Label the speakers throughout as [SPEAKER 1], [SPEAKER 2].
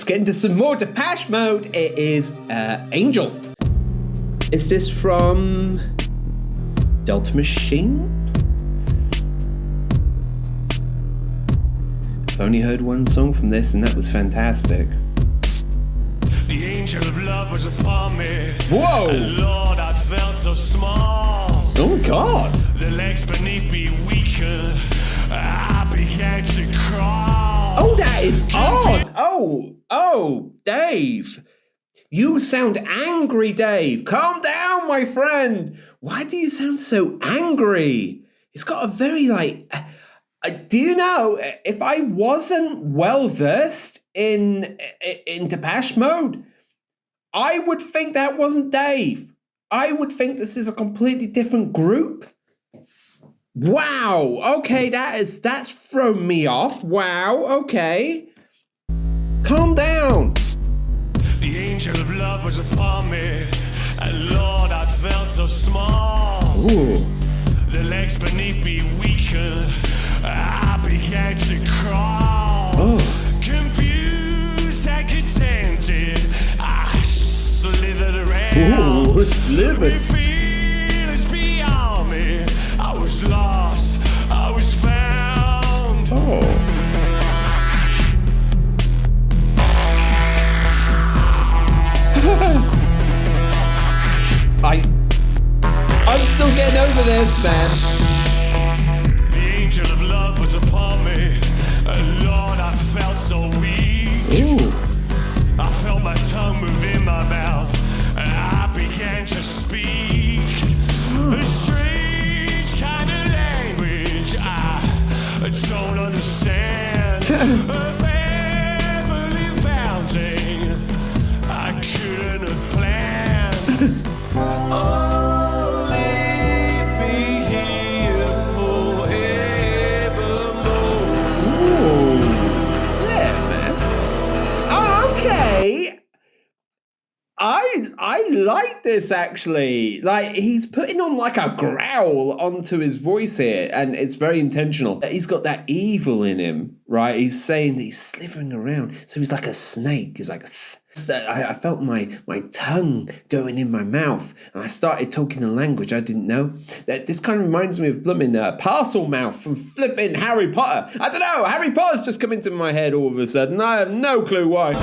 [SPEAKER 1] let's get into some more Depeche Mode. It is Angel. Is this from Delta Machine? I've only heard one song from this, and that was fantastic.
[SPEAKER 2] The angel of love was upon me.
[SPEAKER 1] Whoa!
[SPEAKER 2] And Lord, I felt so small.
[SPEAKER 1] Oh my God!
[SPEAKER 2] The legs beneath me weakened. I began to crawl.
[SPEAKER 1] Oh, that is odd. Oh, Dave. You sound angry, Dave. Calm down, my friend. Why do you sound so angry? It's got a very, do you know, if I wasn't well-versed in Depeche Mode, I would think that wasn't Dave. I would think this is a completely different group. Wow, okay, that's thrown me off. Wow, okay. Calm down.
[SPEAKER 2] The angel of love was upon me, and Lord, I felt so small.
[SPEAKER 1] Ooh.
[SPEAKER 2] The legs beneath me weakened. I began to crawl.
[SPEAKER 1] Oh.
[SPEAKER 2] Confused and contented, I slithered around.
[SPEAKER 1] Ooh, slithered.
[SPEAKER 2] With feelings beyond me, I was lost, I was found.
[SPEAKER 1] Oh. I'm still getting over this, man.
[SPEAKER 2] The angel of love was upon me, and Lord, I felt so weak.
[SPEAKER 1] Ooh.
[SPEAKER 2] I felt my tongue move in my mouth, and I began to speak. A strange kind of language I don't understand. A family fountain I couldn't have planned. Oh, leave me here forevermore.
[SPEAKER 1] Ooh. Yeah, man. Oh, okay. I like this, actually. Like, he's putting on like a growl onto his voice here, and it's very intentional. He's got that evil in him, right? He's saying that he's slithering around, so he's like a snake. He's like, I felt my tongue going in my mouth, and I started talking a language I didn't know. This kind of reminds me of blooming Parcel Mouth from flipping Harry Potter. I don't know, Harry Potter's just come into my head all of a sudden. I have no clue why.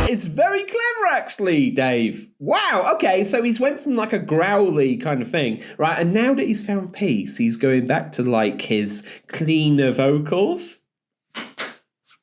[SPEAKER 1] It's very clever, actually, Dave. Wow, okay, so he's went from like a growly kind of thing, right? And now that he's found peace, he's going back to like his cleaner vocals.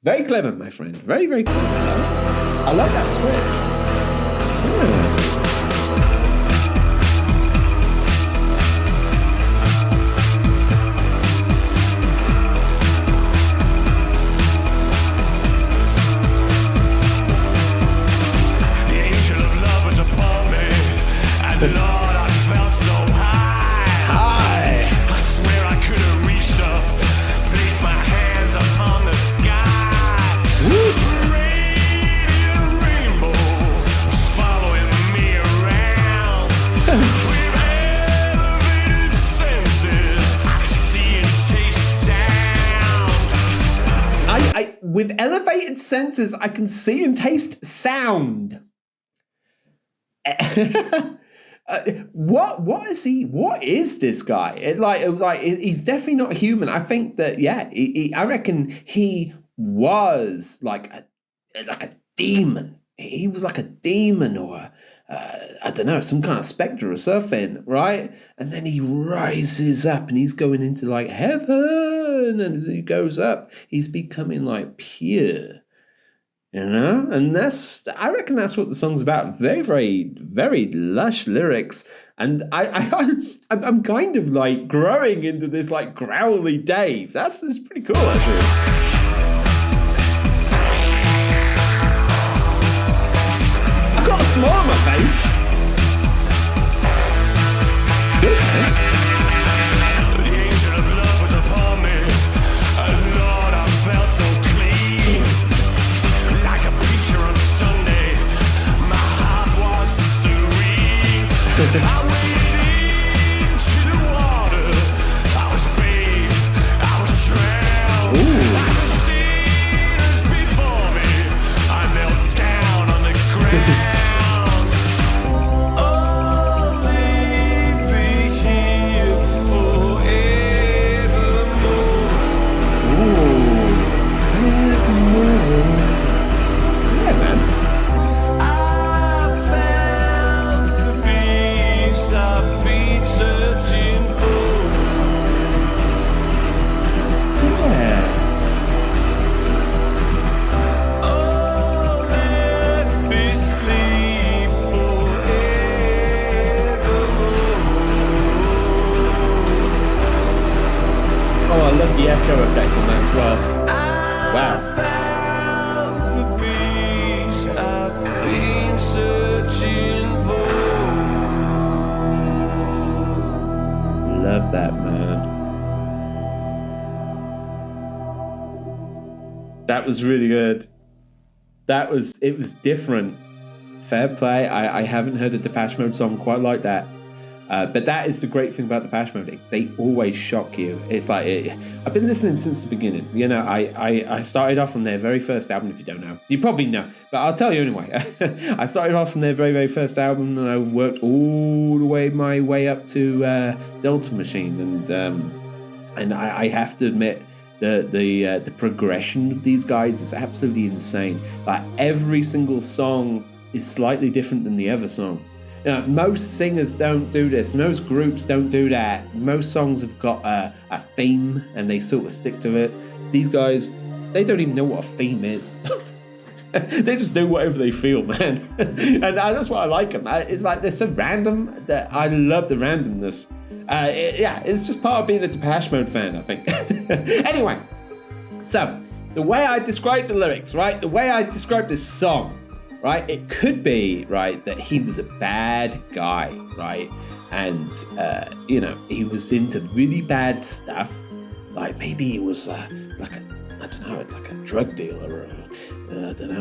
[SPEAKER 1] Very clever, my friend. Very, very clever. I love that switch. Yeah.
[SPEAKER 2] Lord, I felt so high. I swear I could have reached up, placed my hands upon the sky. The radiant rainbow was following me around. With elevated senses, I could see and taste sound.
[SPEAKER 1] With elevated senses, I can see and taste sound. What is he? What is this guy? He's definitely not human. I think that I reckon he was like a demon. He was like a demon or I don't know, some kind of spectre or something, right? And then he rises up and he's going into like heaven, and as he goes up, he's becoming like pure. You know, and I reckon that's what the song's about. Very, very, very lush lyrics, and I'm kind of like growing into this like growly Dave. That's pretty cool, actually. I've got a smile on my face. Good, man.
[SPEAKER 2] The angel of love was upon me, and Lord, I felt so clean. Like a preacher on Sunday, into the water. I was bathed, I was drowned.
[SPEAKER 1] Ooh.
[SPEAKER 2] Like the sinners before me, I knelt down on the ground. Oh, leave me here forevermore.
[SPEAKER 1] Yeah, man.
[SPEAKER 2] I found the peace I've been searching for.
[SPEAKER 1] Yeah.
[SPEAKER 2] Oh, let me sleep forevermore.
[SPEAKER 1] Oh, I love the echo effect on that as well. Wow.
[SPEAKER 2] Found the peace I've been searching for.
[SPEAKER 1] Love that, man. That was really good. It was different. Fair play. I haven't heard a Depeche Mode song quite like that. But that is the great thing about Depeche Mode. They always shock you. It's like, I've been listening since the beginning. You know, I started off on their very first album, if you don't know. You probably know, but I'll tell you anyway. I started off on their very, very first album, and I worked all the way my way up to Delta Machine. And I have to admit, the progression of these guys is absolutely insane. Like, every single song is slightly different than the other song. You know, most singers don't do this. Most groups don't do that. Most songs have got a theme and they sort of stick to it. These guys, they don't even know what a theme is. They just do whatever they feel, man. And that's what I like them. It's like they're so random that I love the randomness. It's just part of being a Depeche Mode fan, I think. Anyway, so the way I describe the lyrics, right? The way I describe this song, right? It could be, right, that he was a bad guy, right? And, he was into really bad stuff. Like, maybe he was like a drug dealer or,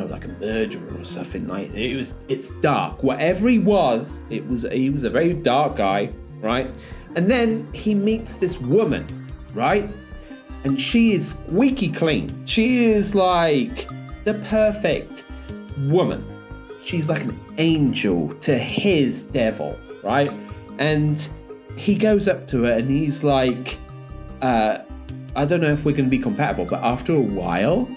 [SPEAKER 1] like a murderer or something. Like, it's dark. Whatever he was a very dark guy, right? And then he meets this woman, right? And she is squeaky clean. She is like the perfect woman. She's like an angel to his devil, right? And he goes up to her and he's like, I don't know if we're going to be compatible, but after a while,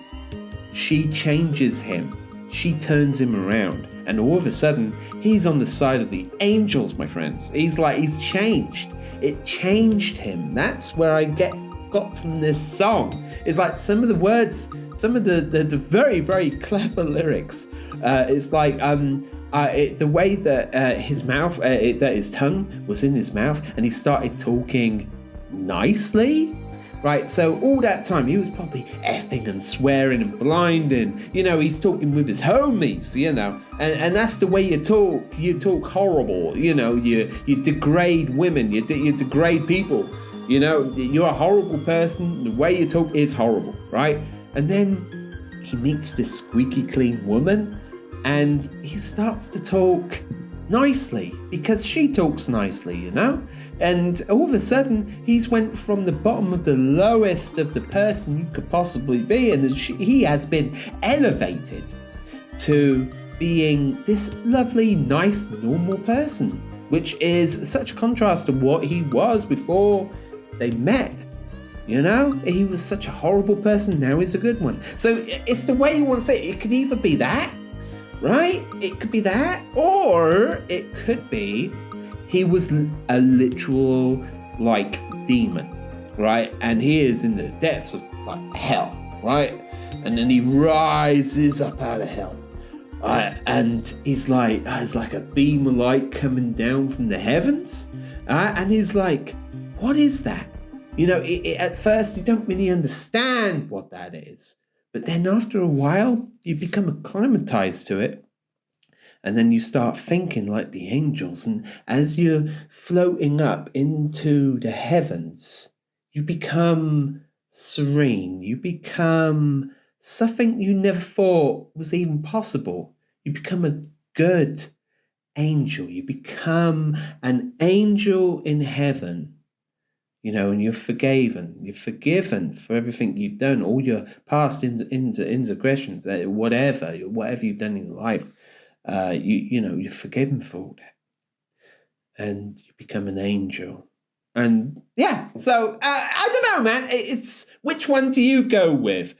[SPEAKER 1] she changes him. She turns him around. And all of a sudden, he's on the side of the angels, my friends. He's changed. It changed him. That's where I got from this song. It's like some of the words, some of the very, very clever lyrics. It's like the way that his mouth, that his tongue was in his mouth, and he started talking nicely. Right, so all that time he was probably effing and swearing and blinding. You know, he's talking with his homies, you know, and that's the way you talk. You talk horrible, you know, you degrade women, you degrade people. You know, you're a horrible person. The way you talk is horrible, right? And then he meets this squeaky clean woman, and he starts to talk nicely because she talks nicely, you know? And all of a sudden, he's went from the bottom of the lowest of the person you could possibly be, and he has been elevated to being this lovely, nice, normal person, which is such a contrast to what he was before they met. You know, he was such a horrible person, now he's a good one. So it's the way you want to say it. It could either be that, right? It could be that, or it could be he was a literal, like, demon, right? And he is in the depths of, like, hell, right? And then he rises up out of hell, right? And he's like, it's like a beam of light coming down from the heavens, and he's like, what is that? You know, at first you don't really understand what that is. But then after a while, you become acclimatized to it. And then you start thinking like the angels. And as you're floating up into the heavens, you become serene. You become something you never thought was even possible. You become a good angel. You become an angel in heaven. And you're forgiven. You're forgiven for everything you've done, all your past indiscretions, whatever you've done in your life. You're forgiven for all that, and you become an angel. And yeah, so I don't know, man. It's which one do you go with?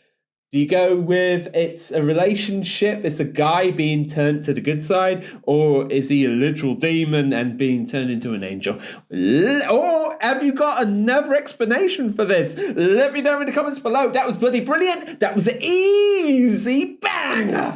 [SPEAKER 1] Do you go with it's a relationship, it's a guy being turned to the good side, or is he a literal demon and being turned into an angel? Or have you got another explanation for this? Let me know in the comments below. That was bloody brilliant. That was an easy banger.